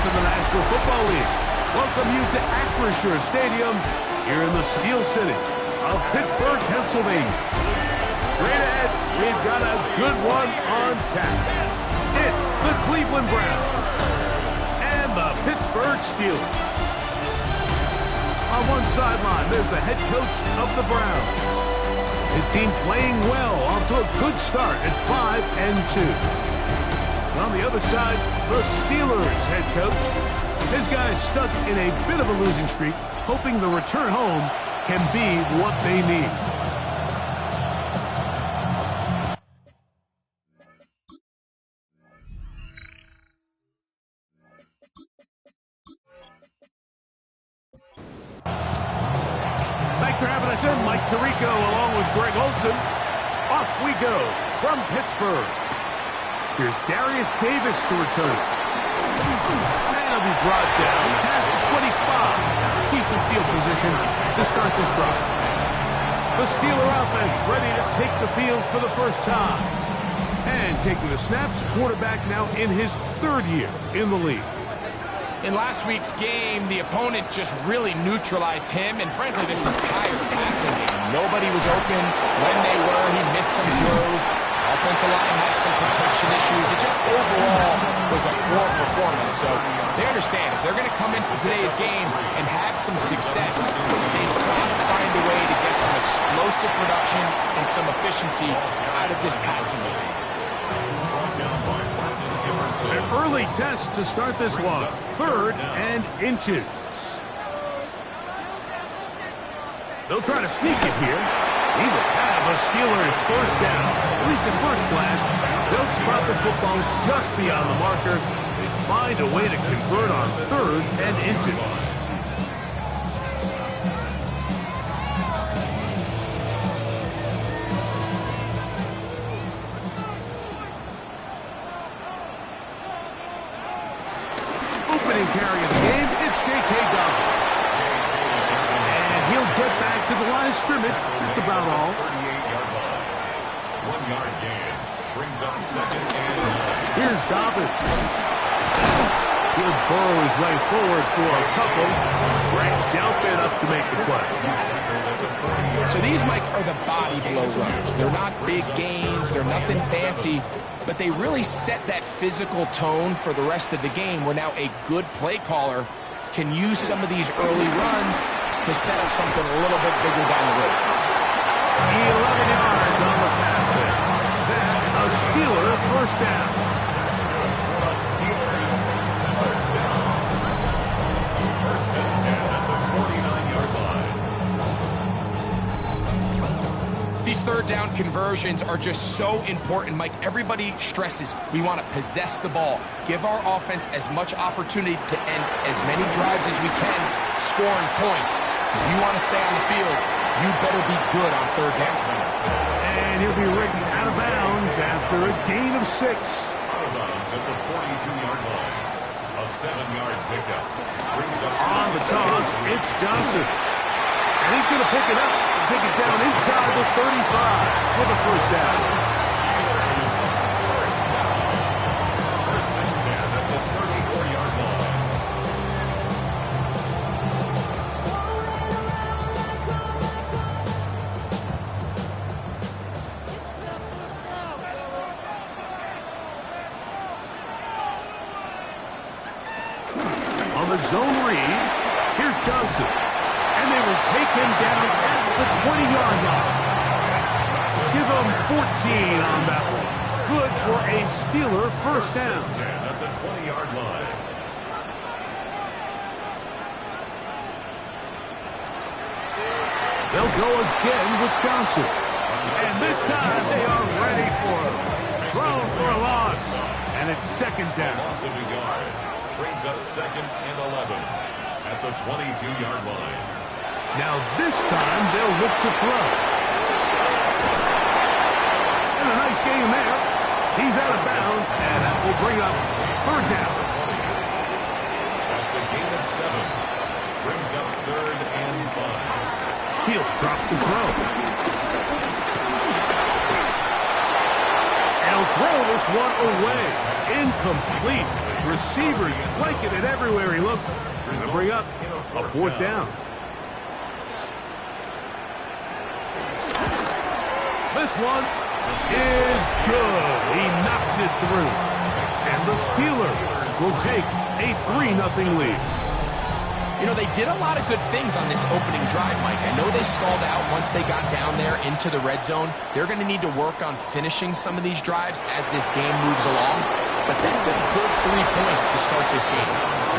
in the National Football League welcome you to Acrisure Stadium here in the Steel City of Pittsburgh, Pennsylvania. Straight ahead, we've got a good one on tap. It's the Cleveland Browns and the Pittsburgh Steelers. On one sideline, there's the head coach of the Browns. His team playing well, off to a good start at 5-2. On the other side, the Steelers head coach. His guys stuck in a bit of a losing streak, hoping the return home can be what they need. Thanks for having us in, Mike Tirico along with Greg Olson. Off we go from Pittsburgh. Here's Darius Davis to return. And he'll be brought down past the 25. Decent field position to start this drive. The Steeler offense ready to take the field for the first time. And taking the snaps, quarterback now in his third year in the league. In last week's game, the opponent just really neutralized him, and frankly, this entire passing game. Nobody was open. When they were, he missed some throws. Offensive line had some protection issues. It just overall was a poor performance. So they understand if they're going to come into today's game and have some success, they've got to find a way to get some explosive production and some efficiency out of this passing game. An early test to start this one. 3rd and inches. They'll try to sneak it here. He will have a Steelers first down. At least at first glance, they'll spot the football just beyond the marker. They find a way to convert on 3rd and inches. Carry of the game, it's J.K. Dobbins. And he'll get back to the line of scrimmage. That's about all. 38-yard line. 1-yard gain. Brings up 2nd and 9. Here's Dobbins. He'll burrow his way forward for a couple. Branched out then up to make the play. So these, Mike, are the body blow runs. They're not big gains. They're nothing fancy. But they really set that physical tone for the rest of the game where now a good play caller can use some of these early runs to set up something a little bit bigger down the road. 11 yards on the pass there. That's a Steeler first down. First and 10 at the 49-yard line. These third down conversions are just so important, Mike. Everybody stresses we want to possess the ball, give our offense as much opportunity to end as many drives as we can, scoring points. So if you want to stay on the field, you better be good on 3rd down. And he'll be written out of bounds after a gain of 6. Out of bounds at the 42-yard line. A 7-yard pickup. Brings up on the toss, it's Johnson. And he's going to pick it up and take it down inside the 35 for the first down. First and 10 at the 34-yard line. On the zone read, here's Johnson. And they will take him down at the 20-yard line. Give him 14 on that one. Good for a Steeler first down. 10 at the 20-yard line. They'll go again with Johnson. And this time they are ready for him. Thrown for a loss. And it's 2nd down. Loss of a yard. Brings up 2nd and 11 at the 22-yard line. Now this time they'll look to throw. And a nice game there. He's out of bounds, and that will bring up 3rd down. That's a gain of 7. Brings up 3rd and 5. He'll drop the throw. And They'll throw this one away. Incomplete. Receivers blanketed everywhere he looked. Gonna bring up a 4th down. This one is good. He knocks it through. And the Steelers will take a 3-0 lead. You know, they did a lot of good things on this opening drive, Mike. I know they stalled out once they got down there into the red zone. They're going to need to work on finishing some of these drives as this game moves along. But that's a good 3 points to start this game.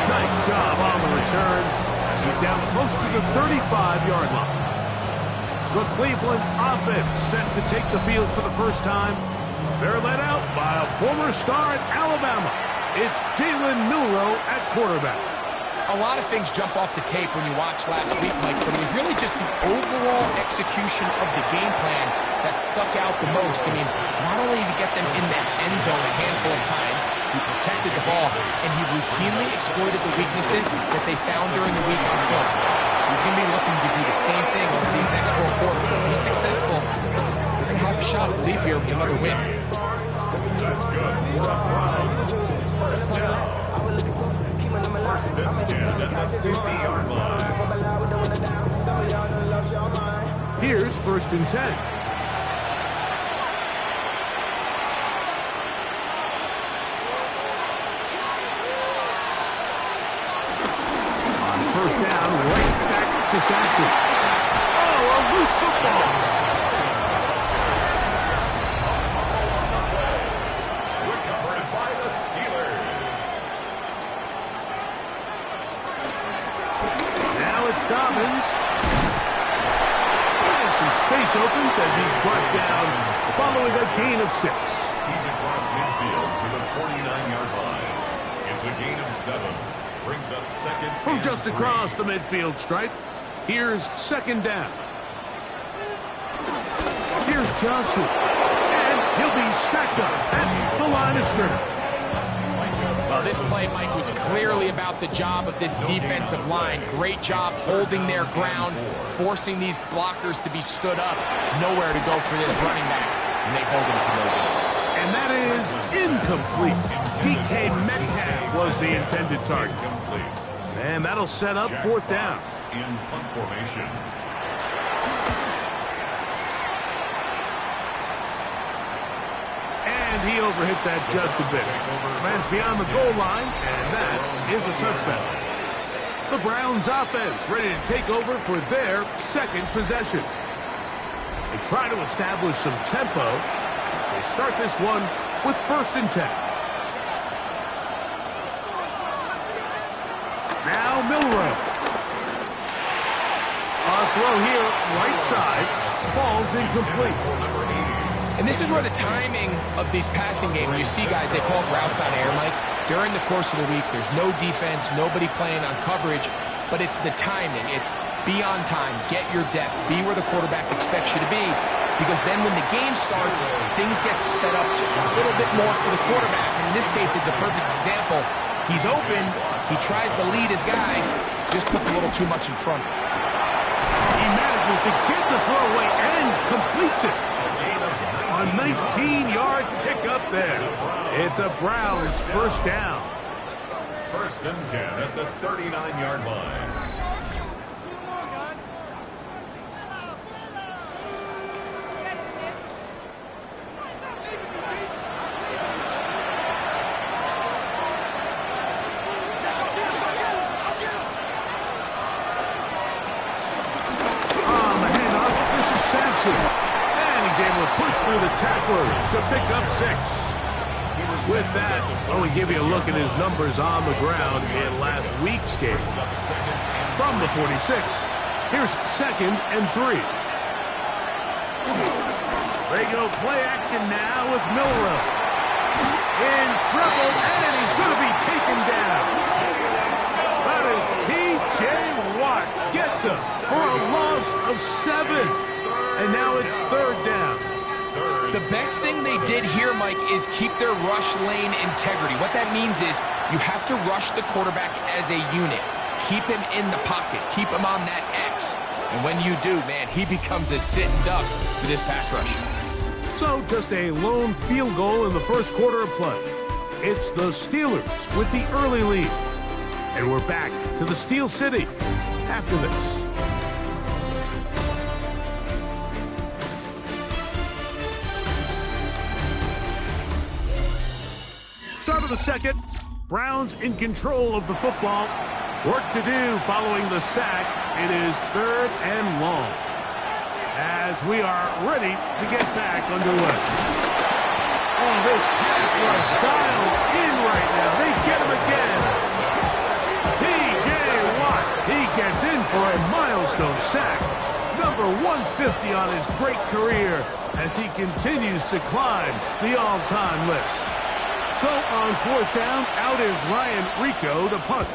Nice job on the return. He's down close to the 35-yard line. The Cleveland offense set to take the field for the first time. They're led out by a former star at Alabama. It's Jalen Milroe at quarterback. A lot of things jump off the tape when you watch last week, Mike, but it was really just the overall execution of the game plan that stuck out the most. I mean, not only did he get them in that end zone a handful of times, he protected the ball, and he routinely exploited the weaknesses that they found during the week on film. He's going to be looking to do the same thing over these next 4 quarters. If he's successful, they're going to have a shot to leave here with another win. That's good. First down. First and 10 at the 50-yard line. Here's 1st and 10. On 1st down, right back to Sampson. Oh, a loose football. Recovered by the Steelers. Now it's Dobbins. And some space opens as he's brought down following a gain of 6. He's across midfield to the 49-yard line. It's a gain of 7. Brings up 2nd From and just 3. across the midfield stripe, here's 2nd down. Here's Johnson. And he'll be stacked up at the line of scrimmage. Well, this play, Mike, was clearly about the job of this defensive line. Great job holding their ground, forcing these blockers to be stood up. Nowhere to go for this running back, and they hold him to no goal. And that is incomplete. DK Metcalf was the intended target. And that'll set up 4th down. In punt formation. And he overhit that just a bit. Lands beyond the goal line, and that is a touchdown. The Browns offense ready to take over for their 2nd possession. They try to establish some tempo as they start this one with 1st and 10. Now Milroe. A throw here, right side, falls incomplete. And this is where the timing of these passing games, when you see guys, they call it routes on air, Mike. During the course of the week, there's no defense, nobody playing on coverage, but it's the timing. It's be on time, get your depth, be where the quarterback expects you to be, because then when the game starts, things get sped up just a little bit more for the quarterback. And in this case, it's a perfect example. He's open, he tries to lead his guy, just puts a little too much in front. He manages to get the throw away and completes it. A 19-yard pickup there. It's a Browns 1st down. 1st and 10 at the 39-yard line. On the handoff, this is Sampson. He's able to push through the tacklers to pick up 6. With that, we give you a look at his numbers on the ground in last week's game. From the 46, here's 2nd and 3. They go play action now with Milroe. In trouble, and he's going to be taken down. That is T.J. Watt gets him for a loss of 7. And now it's 3rd down. The best thing they did here, Mike, is keep their rush lane integrity. What that means is you have to rush the quarterback as a unit. Keep him in the pocket. Keep him on that X. And when you do, man, he becomes a sitting duck for this pass rush. So just a lone field goal in the first quarter of play. It's the Steelers with the early lead. And we're back to the Steel City after this. Start of the second. Browns in control of the football. Work to do following the sack. It is 3rd and long. As we are ready to get back underway. Oh, this pass rush dialed in right now. They get him again. T.J. Watt, he gets in for a milestone sack. Number 150 on his great career as he continues to climb the all-time list. So on 4th down, out is Ryan Rico to punt.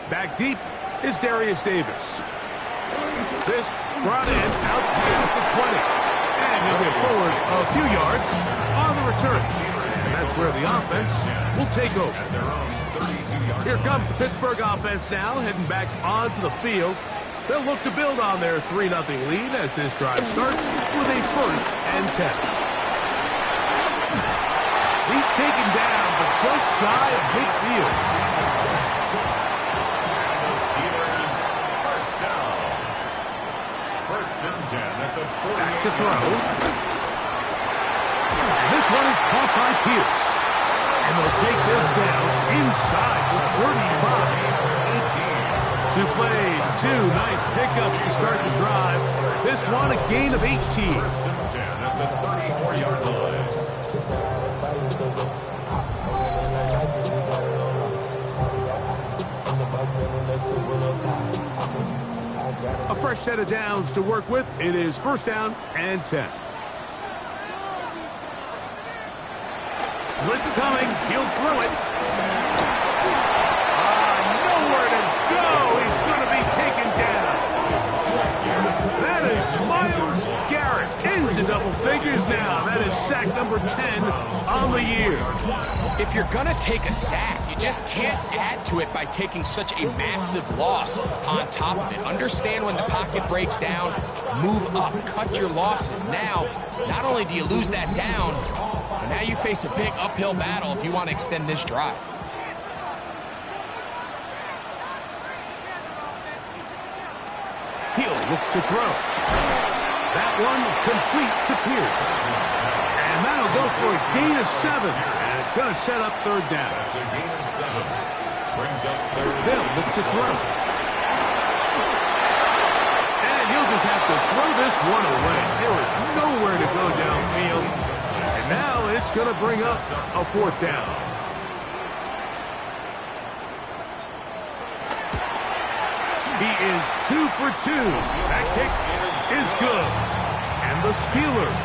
Back deep is Darius Davis. This brought in out past the 20. And he'll get forward a few yards on the return. And that's where the offense will take over. Here comes the Pittsburgh offense now, heading back onto the field. They'll look to build on their 3-0 lead as this drive starts with a 1st and 10. He's taken down, but just shy of midfield. The Steelers, 1st down. 1st and 10 at the 48. Back to throw. And this one is caught by Pierce. And they'll take this down inside the 35. 2 plays, 2 nice pickups to start the drive. This one a gain of 18. 1st and 10 at the 34-yard line. A fresh set of downs to work with. It is 1st down and 10. Blitz coming. He'll throw it. Nowhere to go. He's going to be taken down. That is Myles Garrett into double figures now. That is sack number 10 on the year. If you're going to take a sack, you just can't add to it by taking such a massive loss on top of it. Understand when the pocket breaks down, move up, cut your losses. Now, not only do you lose that down, but now you face a big uphill battle if you want to extend this drive. He'll look to throw. That one complete to Pierce. And that'll go for a gain of 7. And it's going to set up 3rd down. That's a gain of 7. Brings up 3rd. They'll look to throw. And he'll just have to throw this one away. There was nowhere to go downfield. And now it's going to bring up a 4th down. He is 2 for 2. That kick is good. And the Steelers,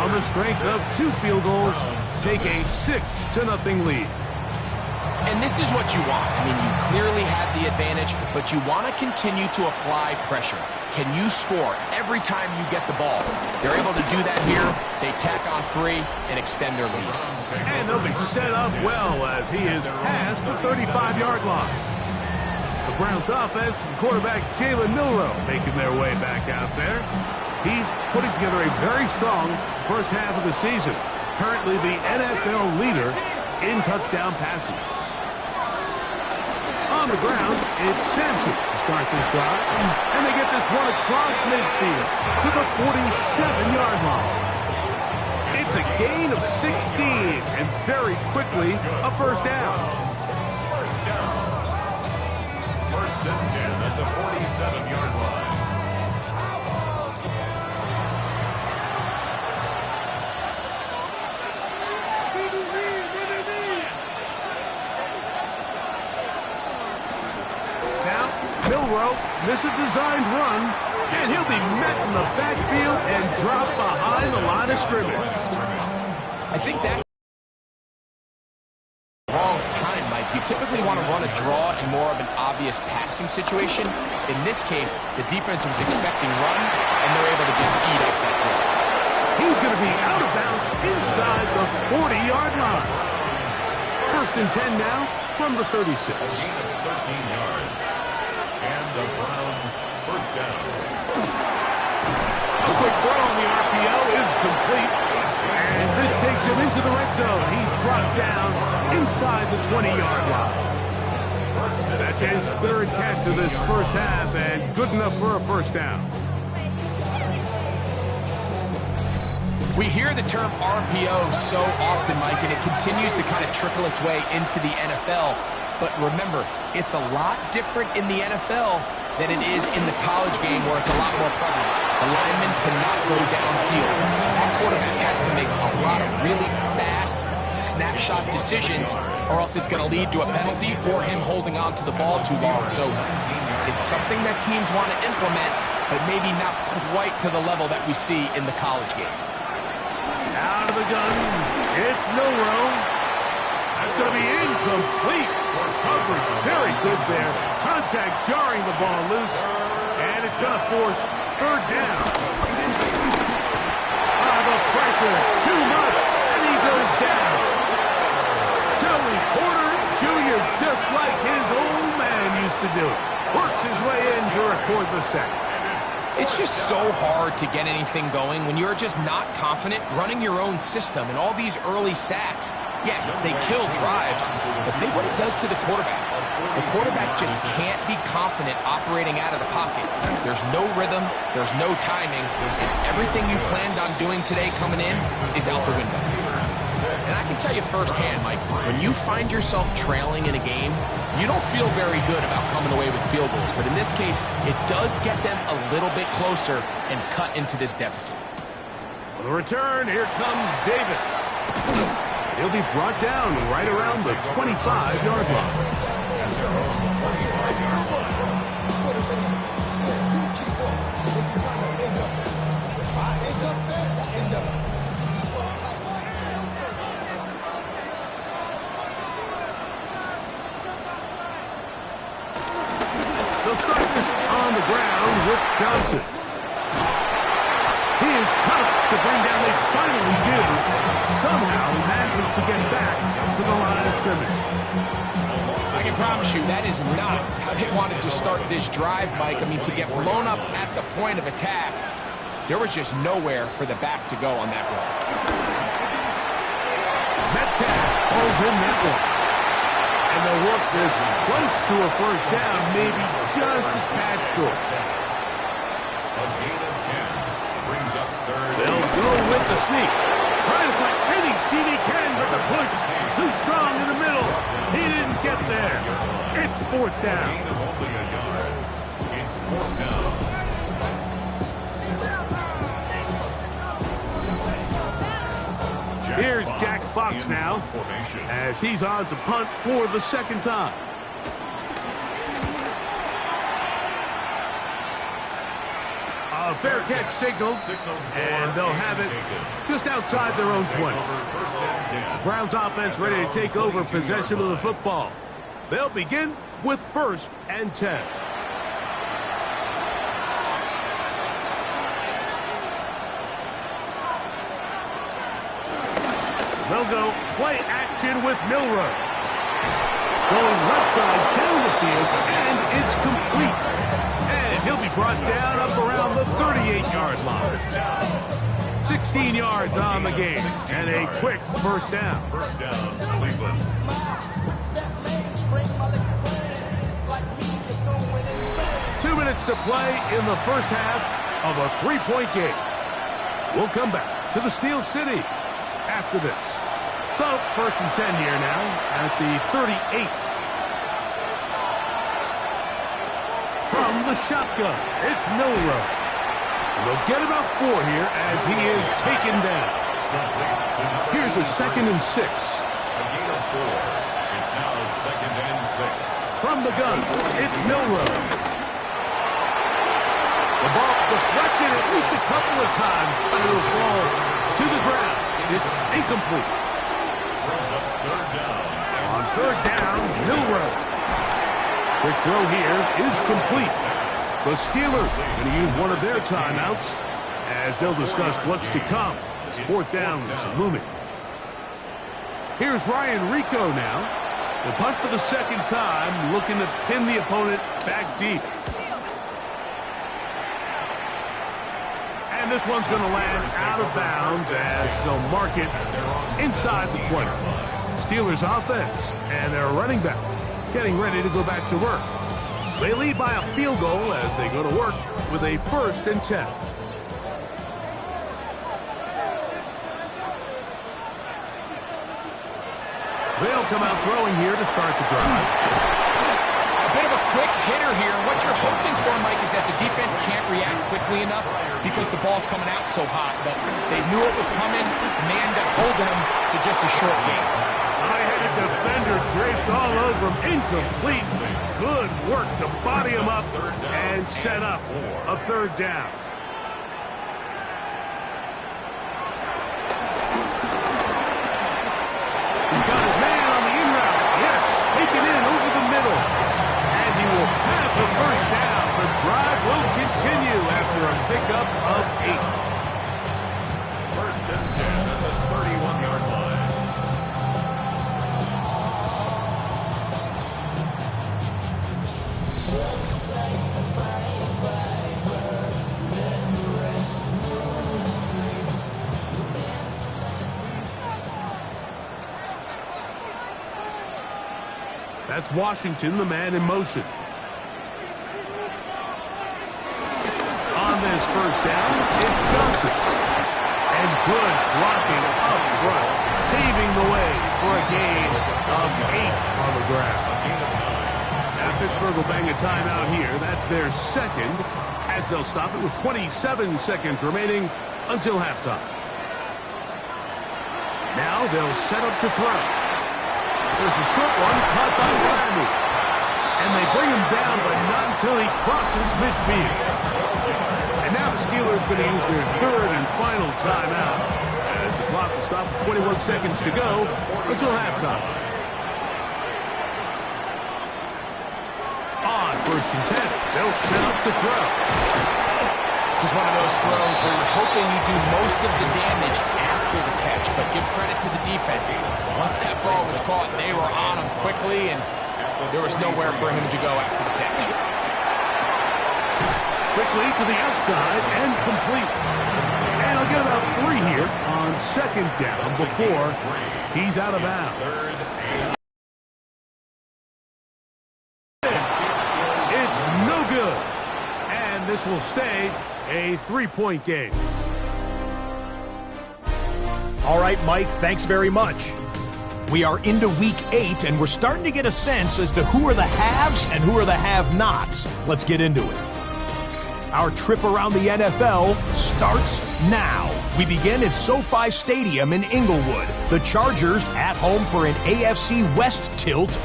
on the strength of 2 field goals, take a 6-0 lead. And this is what you want. I mean, you clearly have the advantage, but you want to continue to apply pressure. Can you score every time you get the ball? They're able to do that here. They tack on 3 and extend their lead. And they'll be set up well as he is past the 35-yard line. The Browns offense and quarterback Jalen Milroe making their way back out there. He's putting together a very strong first half of the season. Currently the NFL leader in touchdown passing. On the ground, it's Sampson to start this drive. And they get this one across midfield to the 47-yard line. It's a gain of 16 and very quickly a 1st down. 1st down. 1st and 10 at the 47-yard line. Now, Milroe misses a designed run, and he'll be met in the backfield and dropped behind the line of scrimmage. I think that wrong time, Mike. You typically want to run a draw in more of an obvious passing situation. In this case, the defense was expecting run, and they're able to just eat up that draw. He's going to be out of bounds inside the 40-yard line. 1st and 10 now from the 36. A gain of 13 yards. And the Browns 1st down. A quick throw on the RPO is into the red zone. He's brought down inside the 20-yard line. That's his third catch of this first half, and good enough for a first down. We hear the term RPO so often, Mike, and it continues to kind of trickle its way into the NFL. But remember, it's a lot different in the NFL than it is in the college game where it's a lot more prevalent. The lineman cannot go downfield, so that quarterback has to make a lot of really fast snapshot decisions, or else it's going to lead to a penalty or him holding on to the ball too long. So it's something that teams want to implement, but maybe not quite to the level that we see in the college game. Out of the gun, it's Milroe. That's going to be incomplete. Coverage very good there. Contact jarring the ball loose, and it's going to force third down. The pressure, too much, and he goes down. Joey Porter Jr., just like his old man used to do, works his way in to record the sack. It's just so hard to get anything going when you're just not confident running your own system, and all these early sacks, yes, they kill drives, but think what it does to the quarterback. The quarterback just can't be confident operating out of the pocket. There's no rhythm, there's no timing, and everything you planned on doing today coming in is out the window. And I can tell you firsthand, Mike, when you find yourself trailing in a game, you don't feel very good about coming away with field goals. But in this case, it does get them a little bit closer and cut into this deficit. For the return, here comes Davis. He'll be brought down right around the 25-yard line. They'll start this on the ground with Johnson. He is tough to bring down. They finally do. Somehow he manages to get back to the line of scrimmage. I can promise you that is not how they wanted to start this drive, Mike. I mean, to get blown up at the point of attack, there was just nowhere for the back to go on that run. Metcalf pulls in that one. And they'll work this close to a first down, maybe just a tad short. A gain of 10 brings up third. They'll go with the sneak. Trying to find any seam he can, but the push too strong in the middle. He didn't get there. It's fourth down. Gain of only a yard. It's fourth down. Here's Jack Fox now, as he's on to punt for the second time. A fair catch signal, and they'll have it just outside their own 20. Browns offense ready to take over possession of the football. They'll begin with 1st and 10. They'll go play action with Milroe. Going left side down the field, and it's complete. And he'll be brought down up around the 38-yard line. 16 yards on the game, and a quick first down. First down, Cleveland. 2 minutes to play in the first half of a 3-point game. We'll come back to the Steel City after this. So, 1st and 10 here now at the 38. From the shotgun, it's Milroe. And they'll get about 4 here as he is taken down. Here's a 2nd and 6. A gain of 4. It's now 2nd and 6. From the gun, it's Milroe. The ball deflected at least a couple of times, but it'll fall to the ground. It's incomplete. Brings up third down. On third down, Milroe. Quick throw here is complete. The Steelers going to use one of their timeouts as they'll discuss what's to come. As fourth down is looming. Here's Ryan Rico now. The punt for the second time, looking to pin the opponent back deep. And And this one's going to land out of bounds as they'll mark it inside the 20. Steelers offense and their running back getting ready to go back to work. They lead by a field goal as they go to work with a 1st and 10. They'll come out throwing here to start the drive. A bit of a quick hitter here. What you're hoping for, Mike, is that the defense can't react quickly enough because the ball's coming out so hot. But they knew it was coming, and they end up holding them to just a short game. High-headed defender draped all over him. Incomplete. Good work to body him up and set up a 3rd down. He's got his man on the in route. Yes, taken in over the middle. And he will have the 1st down. The drive will continue after a pickup of 8. 1st and 10 at the 31-yard line. That's Washington, the man in motion. On this 1st down, it's Johnson. And good blocking up front, paving the way for a gain of 8 on the ground. Now Pittsburgh will bang a timeout here. That's their 2nd, as they'll stop it with 27 seconds remaining until halftime. Now they'll set up to throw. There's a short one caught by Rodney. And they bring him down, but not until he crosses midfield. And now the Steelers are going to use their 3rd and final timeout as the clock will stop with 21 seconds to go until halftime. On 1st and 10, they'll set up to throw. This is one of those throws where you're hoping you do most of the damage after the catch, but give credit to the defense. Once that ball was caught, they were on him quickly, and there was nowhere for him to go after the catch. Quickly to the outside and complete. And he'll get about 3 here on 2nd down before he's out of bounds. It's no good. And this will stay a 3-point game. All right, Mike, thanks very much. We are into week 8, and we're starting to get a sense as to who are the haves and who are the have-nots. Let's get into it. Our trip around the NFL starts now. We begin at SoFi Stadium in Inglewood. The Chargers at home for an AFC West tilt.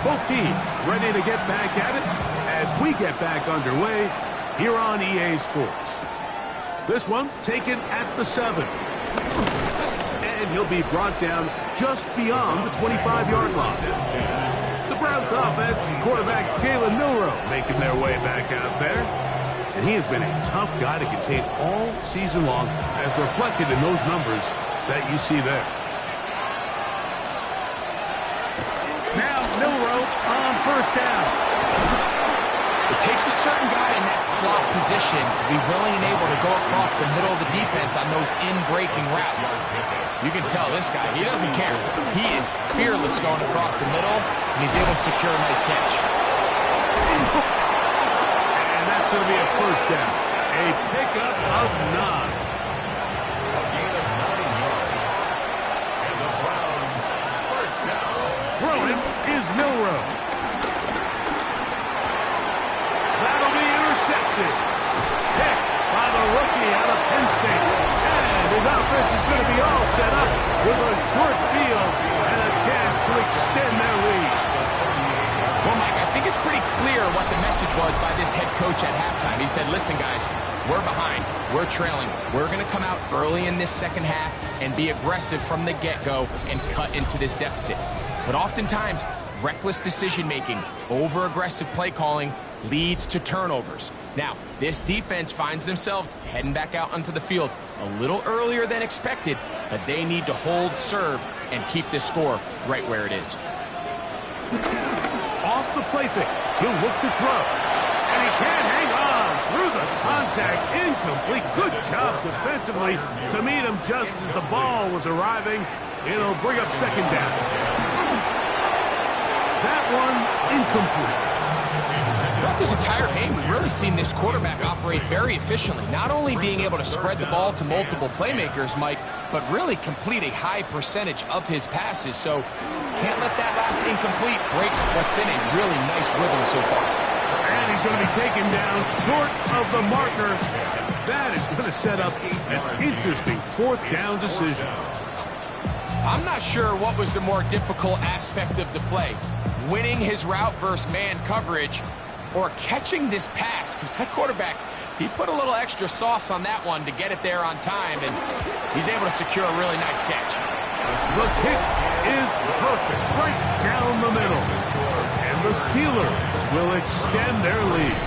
Both teams ready to get back at it as we get back underway here on EA Sports. This one taken at the 7. And he'll be brought down just beyond the 25-yard line. The Browns offense and quarterback Jalen Milroe making their way back out there. And he has been a tough guy to contain all season long, as reflected in those numbers that you see there. Now Milroe on 1st down. It takes a certain guy in that slot position to be willing and able to go across the middle of the defense on those in-breaking routes. You can tell this guy, he doesn't care. He is fearless going across the middle, and he's able to secure a nice catch. And that's going to be a 1st down. A pickup of 9. And the Browns' 1st down. Throwing is Milroe. That'll be intercepted. Picked by the rookie out of Penn State. And his offense is going to be all set up with a short field and a chance to extend their lead. Well, Mike, I think it's pretty clear what the message was by this head coach at halftime. He said, listen, guys, we're behind. We're trailing. We're going to come out early in this second half and be aggressive from the get-go and cut into this deficit. But oftentimes, reckless decision-making, over-aggressive play calling leads to turnovers. Now, this defense finds themselves heading back out onto the field a little earlier than expected, but they need to hold serve and keep this score right where it is. Off the play fake. He'll look to throw. And he can't hang on through the contact. Incomplete. Good job defensively to meet him just as the ball was arriving. It'll bring up second down. That one incomplete. Throughout this entire game, we've really seen this quarterback operate very efficiently, not only being able to spread the ball to multiple playmakers, Mike, but really complete a high percentage of his passes. So can't let that last incomplete break what's been a really nice rhythm so far. And he's going to be taken down short of the marker. That is going to set up an interesting fourth down decision. I'm not sure what was the more difficult aspect of the play, winning his route versus man coverage or catching this pass, because that quarterback, he put a little extra sauce on that one to get it there on time, and he's able to secure a really nice catch. The kick is perfect, right down the middle. And the Steelers will extend their lead.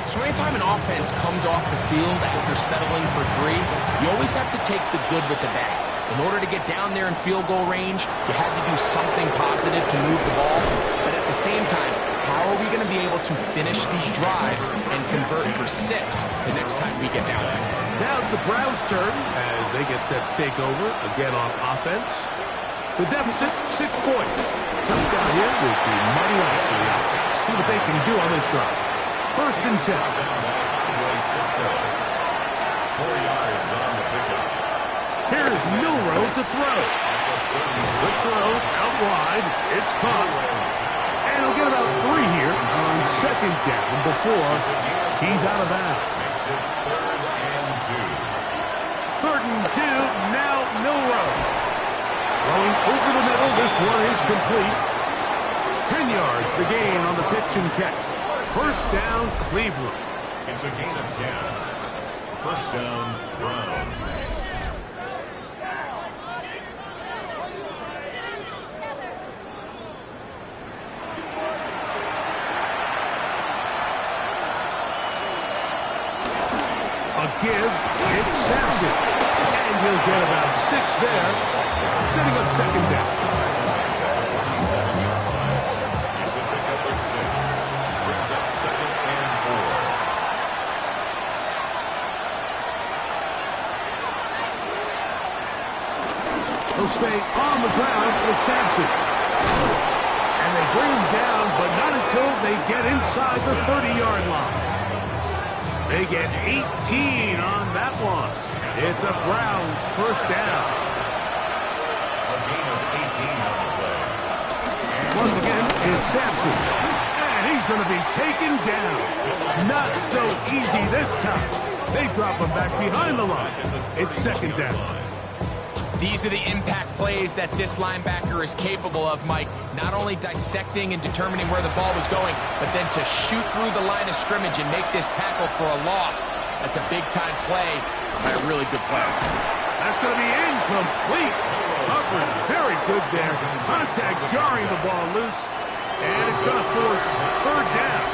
So anytime an offense comes off the field after settling for 3, you always have to take the good with the bad. In order to get down there in field goal range, you had to do something positive to move the ball. But at the same time, how are we going to be able to finish these drives and convert for 6 the next time we get down there? Now it's the Browns' turn as they get set to take over again on offense. The deficit, 6 points. Touchdown here would be mighty nice for the offense. See what they can do on this drive. First and 10. 4 yards on the pickup. Here's Milrow to throw. Good throw, out wide. It's caught. And he'll get about 3 here on second down before he's out of bounds. Third and 2, now Milrow. Throwing over the middle, this one is complete. 10 yards, the gain on the pitch and catch. First down, Cleveland. It's a gain of 10. First down, Browns. Give, it's Sampson. And he'll get about 6 there, setting up second down. It's a pickup of 6. Brings up second and 4. He'll stay on the ground with Sampson. And they bring him down, but not until they get inside the 30-yard line. They get 18 on that one. It's a Browns first down. A gain of 18 on the play. Once again, it's Sampson. And he's going to be taken down. Not so easy this time. They drop him back behind the line. It's second down. These are the impact plays that this linebacker is capable of, Mike. Not only dissecting and determining where the ball was going, but then to shoot through the line of scrimmage and make this tackle for a loss. That's a big-time play by a really good player. That's going to be incomplete. Covered very good there. Contact jarring the ball loose. And it's going to force third down.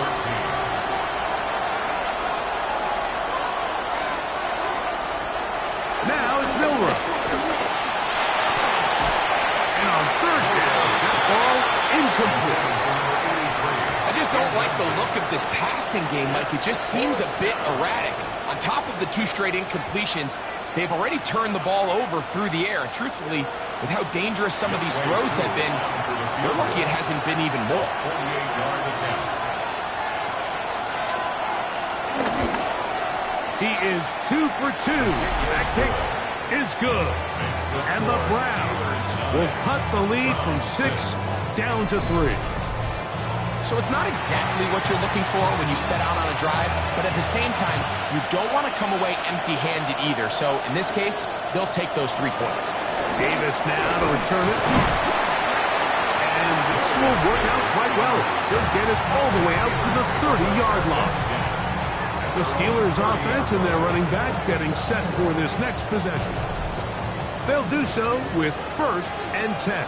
Now it's Milrow. And on third down, that ball incomplete. I just don't like the look of this passing game, Mike. It just seems a bit erratic. On top of the 2 straight incompletions, they've already turned the ball over through the air. And truthfully, with how dangerous some of these throws have been, they're lucky it hasn't been even more. 48-yard attempt. He is 2 for 2. That kick is good. And the Browns will cut the lead from 6 down to 3. So it's not exactly what you're looking for when you set out on a drive, but at the same time, you don't want to come away empty-handed either. So in this case, they'll take those 3 points. Davis now to return it. And this will work out quite well. He'll get it all the way out to the 30-yard line. The Steelers offense and their running back getting set for this next possession. They'll do so with first and 10.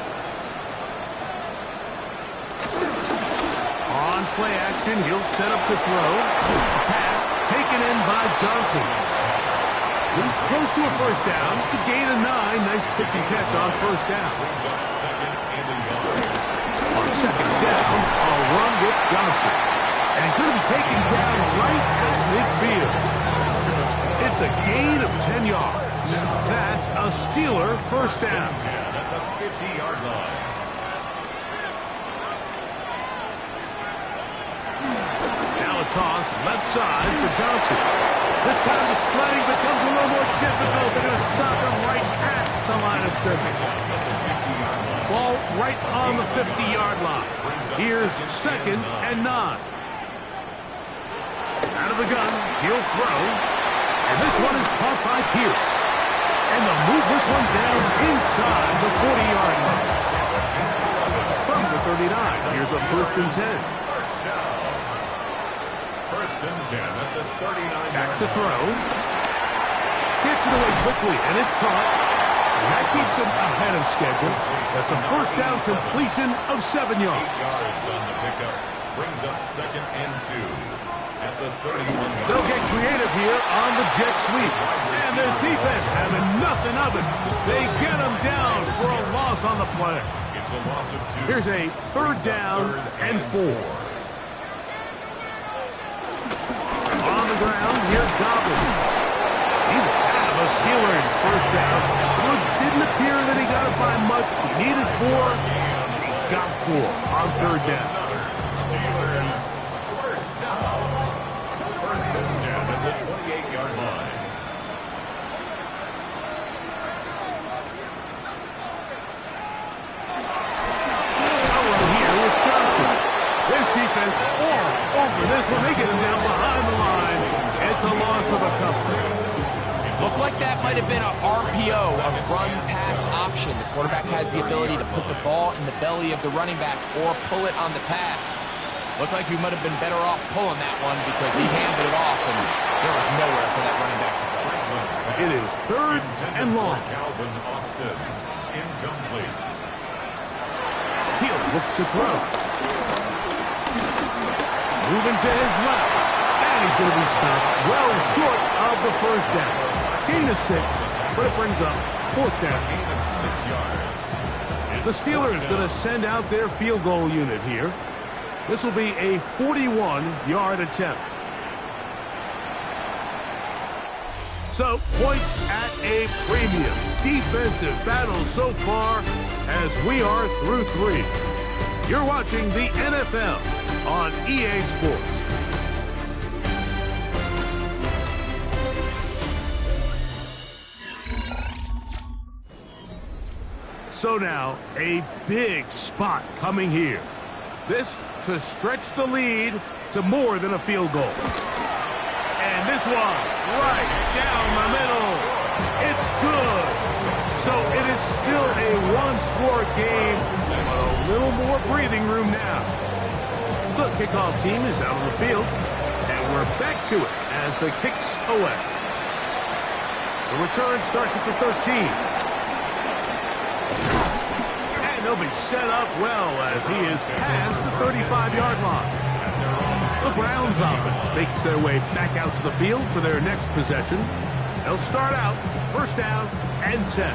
On play action. He'll set up to throw. Pass taken in by Johnson. He's close to a first down. To gain a 9. Nice pitch and catch on first down. On second down, a run with Johnson. And he's going to be taken down right at midfield. It's a gain of 10 yards. That's a Steeler first down. At the 50-yard line. Now a toss left side for Johnson. This time the sledding becomes a little more difficult. They're going to stop him right at the line of scrimmage. Ball right on the 50-yard line. Here's second and 9. Out of the gun, he'll throw. And this one is caught by Pierce. And they'll move this one down inside the 40-yard line. From the 39, here's a first and 10. First and 10 at the 39. Back to throw. Gets it away quickly, and it's caught. And that keeps him ahead of schedule. That's a first down completion of 7 yards. 8 yards on the pickup. Brings up second and 2 at the 31. They'll get creative here on the jet sweep. And this defense having nothing of it. They get him down for a loss on the play. It's a loss of 2. Here's a third down and 4. On the ground, here's Dobbins. He will have a Steelers first down. Well, it didn't appear that he got it by much. He needed 4, and he got 4 on third down. Steelers first down. First and 10 at the 28-yard line. Here with Johnson. This defense all over this one. They get him down behind the line. It's a loss of a couple. Looked like that might have been an RPO, a run-pass option. The quarterback has the ability to put the ball in the belly of the running back or pull it on the pass. Looked like we might have been better off pulling that one because he handed it off, and there was nowhere for that running back to go. It is third and long. Calvin Austin, incomplete. He'll look to throw. Moving to his left. And he's going to be stopped well short of the first down. Gain of 6, but it brings up fourth down. Gain of 6 yards. The Steelers going to send out their field goal unit here. This will be a 41-yard attempt. So, points at a premium. Defensive battle so far as we are through 3. You're watching the NFL on EA Sports. So now, a big spot coming here. This to stretch the lead to more than a field goal. And this one, right down the middle. It's good. So it is still a one-score game, but a little more breathing room now. The kickoff team is out on the field, and we're back to it as the kick's away. The return starts at the 13. They'll be set up well as he is past the 35-yard line. The Browns offense makes their way back out to the field for their next possession. They'll start out first down and 10.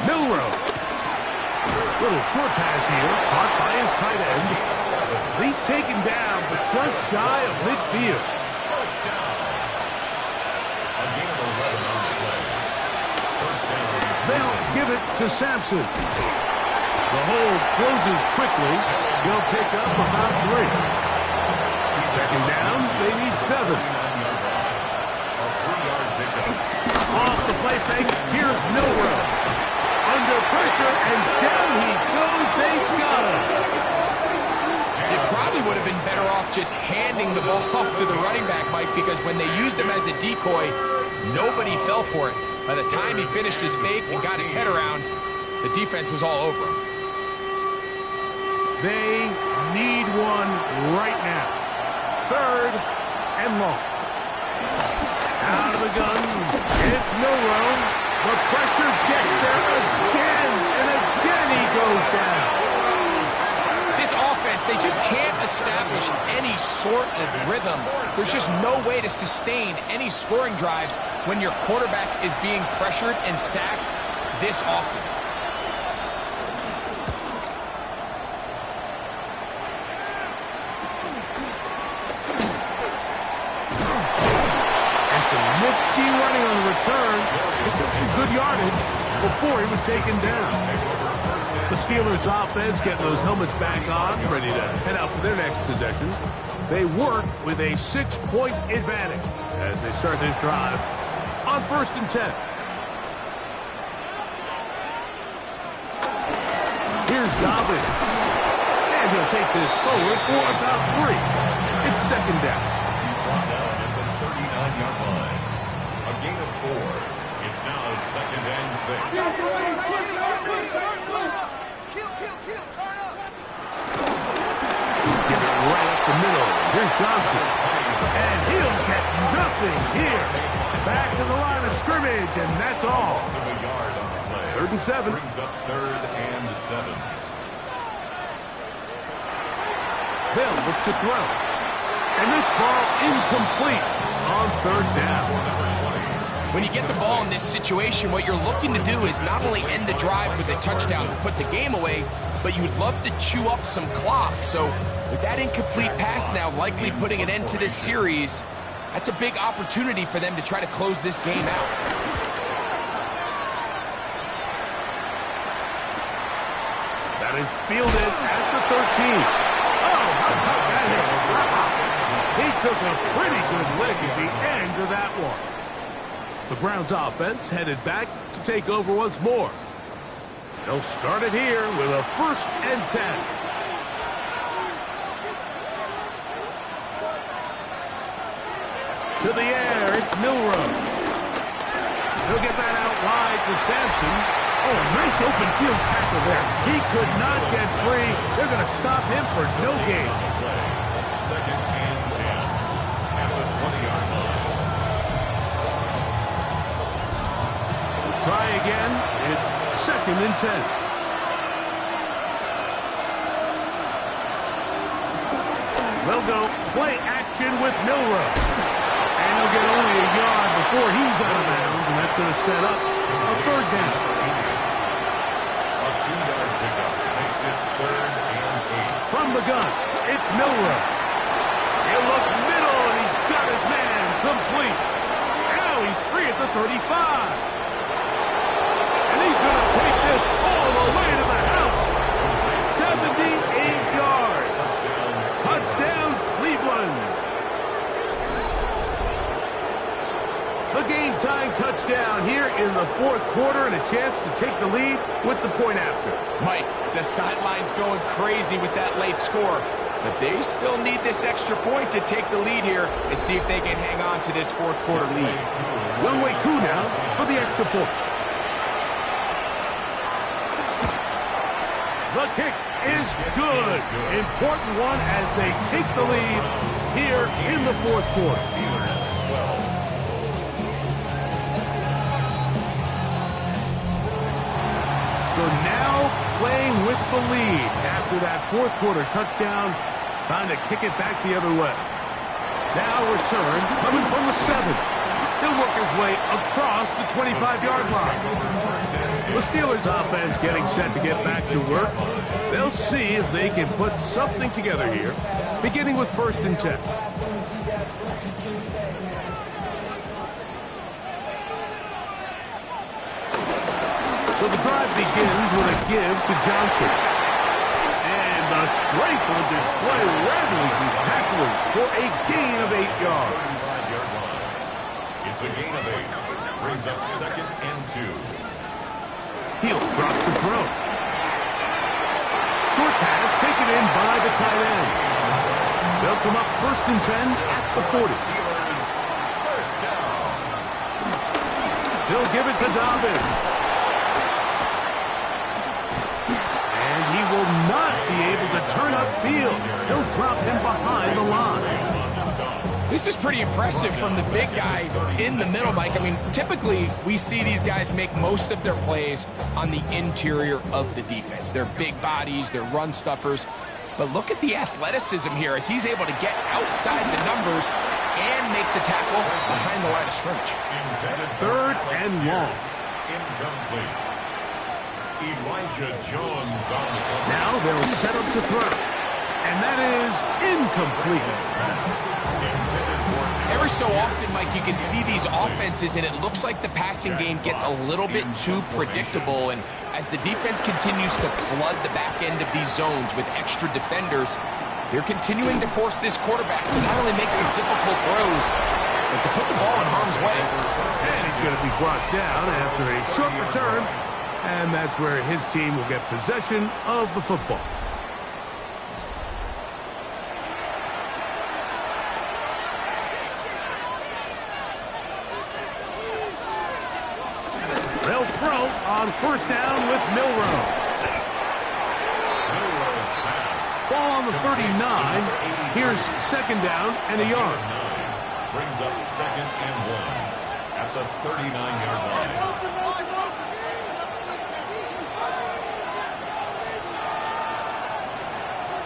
Milroe. Little short pass here, caught by his tight end. He's taken down, but just shy of midfield. First down. They'll give it to Sampson. The hold closes quickly. He'll pick up about 3. Second down, they need 7. Off the play fake, here's Milroe. Under pressure, and down he goes. They got him. It probably would have been better off just handing the ball off to the running back, Mike, because when they used him as a decoy, nobody fell for it. By the time he finished his fake and got his head around, the defense was all over him. They need one right now. Third and long. Out of the gun, it's Milroe. The pressure gets there again and again. goes down. This offense, they just can't establish any sort of rhythm. There's just no way to sustain any scoring drives when your quarterback is being pressured and sacked this often. And some nifty running on the return. Picked up some good yardage before he was taken down. The Steelers offense getting those helmets back on, ready to head out for their next possession. They work with a 6-point advantage as they start this drive on 1st and 10. Here's Dobbins. And he'll take this forward for about 3. It's 2nd down. He's brought down at the 39-yard line. A gain of 4. It's now 2nd and 6. Give it right up the middle. Here's Johnson. And he'll get nothing here. Back to the line of scrimmage, and that's all. A yard on the play. 3rd and 7. Brings up 3rd and 7. They'll look to throw. And this ball incomplete on 3rd down. When you get the ball in this situation, what you're looking to do is not only end the drive with a touchdown to put the game away, but you'd love to chew up some clock. So with that incomplete pass now likely putting an end to this series, that's a big opportunity for them to try to close this game out. That is fielded at the 13. Oh, how about that hit? He took a pretty good lick at the end of that one. The Browns offense headed back to take over once more. They'll start it here with a 1st and 10. To the air, it's Milroe. He'll get that out wide to Sampson. Oh, a nice open field tackle there. He could not get free. They're going to stop him for no gain. 2nd and 10 at the 20-yard line. Try again. It's 2nd and 10. They'll go play action with Milroe. And he'll get only a yard before he's out of bounds, and that's going to set up a 3rd down. A 2-yard pickup makes it 3rd and 8. From the gun, it's Milroe. He'll look middle, and he's got his man complete. Now he's free at the 35. And he's going to take this all the way to the house. 78 yards. Touchdown, Cleveland. The game-tying touchdown here in the 4th quarter and a chance to take the lead with the point after. Mike, the sideline's going crazy with that late score, but they still need this extra point to take the lead here and see if they can hang on to this 4th quarter lead. One-way coup now for the extra point. The kick is good. Important one as they take the lead here in the 4th quarter. Steelers 12. So now playing with the lead after that 4th quarter touchdown. Time to kick it back the other way. Now return coming from the 7. He'll work his way across the 25-yard line. The Steelers offense getting set to get back to work. They'll see if they can put something together here, beginning with 1st and 10. So the drive begins with a give to Johnson. And the strength on display rattling through tacklers for a gain of 8 yards. It's a gain of 8. Brings up 2nd and 2. He'll drop to throw. Short pass taken in by the tight end. They'll come up 1st and 10 at the 40. First down. He'll give it to Dobbins. And he will not be able to turn upfield. He'll drop him behind the line. He This is pretty impressive from the big guy in the middle, Mike. I mean, typically we see these guys make most of their plays on the interior of the defense. They're big bodies, they're run stuffers. But look at the athleticism here as he's able to get outside the numbers and make the tackle behind the line of scrimmage. Third and long. Incomplete. Elijah Jones on the play. Now they'll set up to throw. And that is incomplete. Every so often, Mike, you can see these offenses, and it looks like the passing game gets a little bit too predictable. And as the defense continues to flood the back end of these zones with extra defenders, they're continuing to force this quarterback to not only make some difficult throws, but to put the ball in harm's way. And he's going to be brought down after a short return. And that's where his team will get possession of the football. They'll throw on first down with Milroe. Milroe's pass. Ball on the 39. Here's second down and a yard. Brings up second and 1 at the 39-yard line.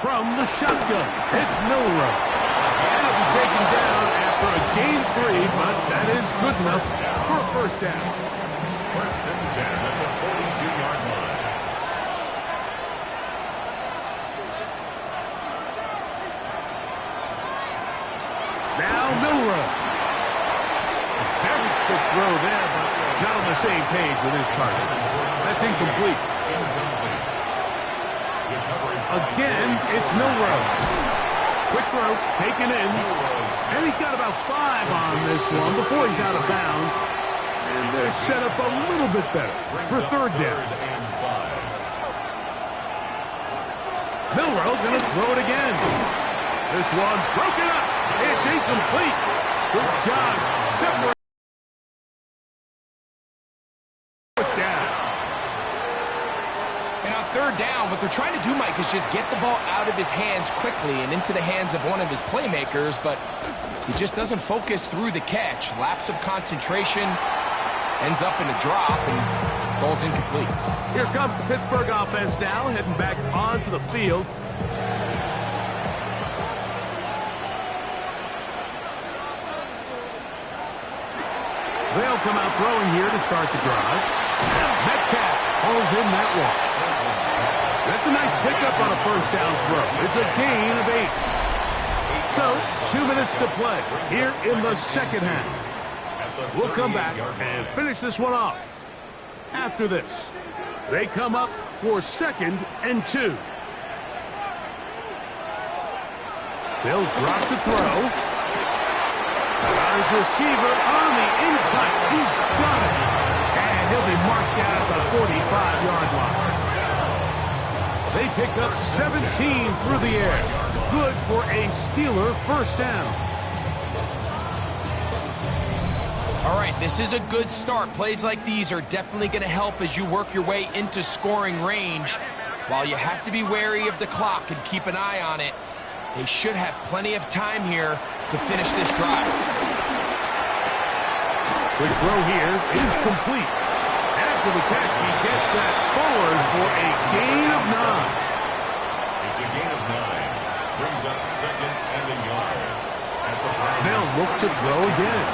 From the shotgun, it's Milroe. And it'll be taken down after a gain 3, but that is good enough for a first down. First and 10 at the 42-yard line. Now Milroe. A very quick throw there, but not on the same page with his target. That's incomplete. Again, it's Milroe. Quick throw, taken in. And he's got about 5 on this one before he's out of bounds. And they're set up a little bit better for third down. Milroe going to throw it again. This one broken up. It's incomplete. Good job. Separate. Down. And on third down, what they're trying to do, Mike, is just get the ball out of his hands quickly and into the hands of one of his playmakers, but he just doesn't focus through the catch. Lapse of concentration, ends up in a drop, and falls incomplete. Here comes the Pittsburgh offense now, heading back onto the field. They'll come out throwing here to start the drive. Metcalf pulls in that one. That's a nice pickup on a first down throw. It's a gain of 8. So, 2 minutes to play here in the second half. We'll come back and finish this one off. After this, they come up for second and 2. They'll drop to throw. His receiver on the incline. He's got it. And he'll be marked down at the 45-yard line. They pick up 17 through the air. Good for a Steeler first down. All right, this is a good start. Plays like these are definitely going to help as you work your way into scoring range. While you have to be wary of the clock and keep an eye on it, they should have plenty of time here to finish this drive. Quick throw here is complete. After the catch, he gets that forward for a gain of 9. It's a gain of 9. Brings up second and a yard. They'll look to throw again.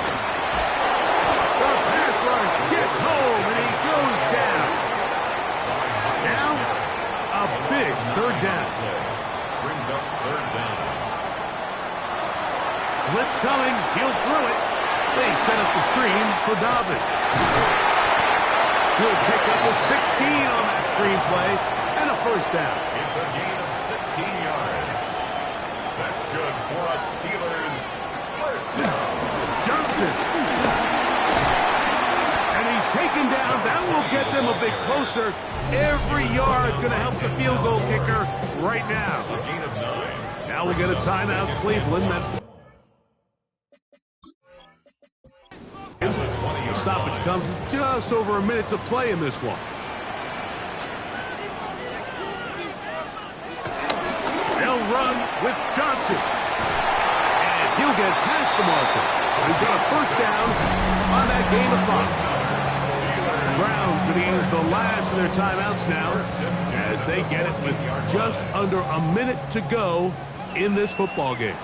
The pass rush gets home, and he goes down. Now, a big third down. Brings up third down. Blitz coming. He'll throw it. They set up the screen for Dobbin. Good pickup of 16 on that screen play, and a first down. It's a gain of 16 yards. That's good for a Steelers first down. Johnson. And he's taken down. That will get them a bit closer. Every yard going to help the field goal kicker right now. A gain of 9. Now we'll get a timeout, Cleveland. That's stoppage comes with just over a minute to play in this one. They'll run with Johnson. And He'll get past the marker. So he's got a first down on that gain of 5. Browns going to use the last of their timeouts now as they get it with just under a minute to go in this football game.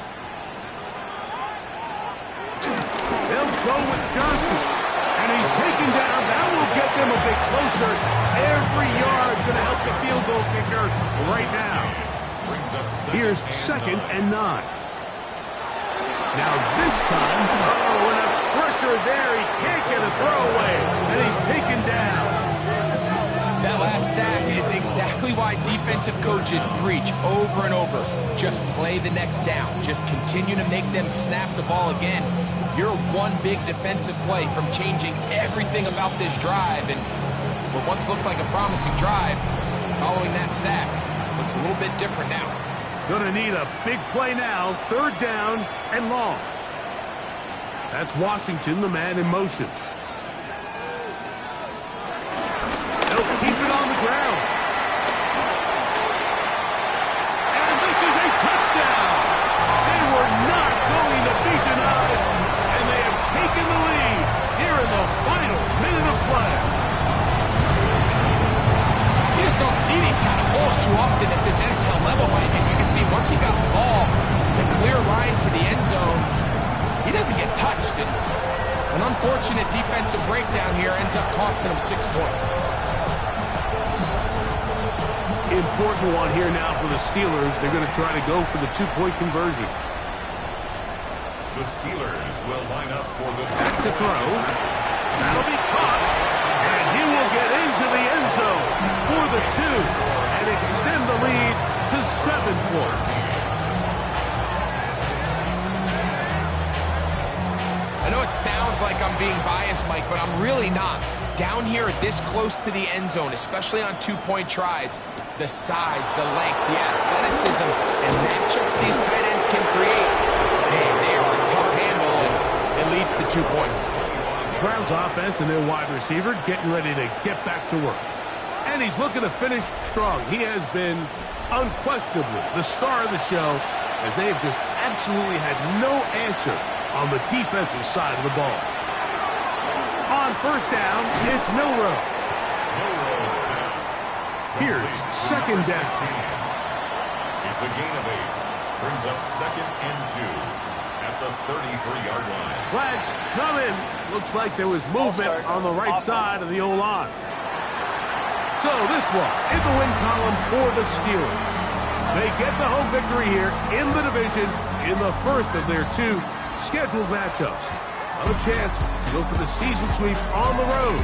They'll go with Johnson. And he's taken down. That will get them a bit closer. Every yard going to help the field goal kicker right now. Here's 2nd and 9. Now this time, when a pressure there, he can't get a throwaway, and he's taken down. That last sack is exactly why defensive coaches preach over and over. Just play the next down. Just continue to make them snap the ball again. You're one big defensive play from changing everything about this drive, and what once looked like a promising drive, following that sack, looks a little bit different now. Gonna need a big play now. 3rd down and long. That's Washington, the man in motion. They'll keep it on the ground. And this is a touchdown. They were not going to be denied. And they have taken the lead here in the final minute of play. You just don't see these kind of holes too often at this NFL level, Mike. And you can see once he got the ball, the clear line to the end zone, he doesn't get touched. And an unfortunate defensive breakdown here ends up costing him 6 points. Important one here now for the Steelers. They're going to try to go for the 2-point conversion. The Steelers will line up for the back to throw. That'll be caught. And he will get into the end zone for the 2 and extend the lead to 7 points. I know it sounds like I'm being biased, Mike, but I'm really not. Down here this close to the end zone, especially on 2-point tries, the size, the length, the athleticism, and matchups these tight ends can create, man, they are a tough handle, and it leads to 2 points. Browns offense and their wide receiver getting ready to get back to work. And he's looking to finish strong. He has been unquestionably the star of the show as they have just absolutely had no answer on the defensive side of the ball. On 1st down, it's Milroe. Here's 2nd down. It's a gain of 8. Brings up 2nd and 2 at the 33-yard line. Flags come in. Looks like there was movement on the right side of the O-line. So this one in the win column for the Steelers. They get the home victory here in the division in the first of their 2 scheduled matchups. A chance to go for the season sweep on the road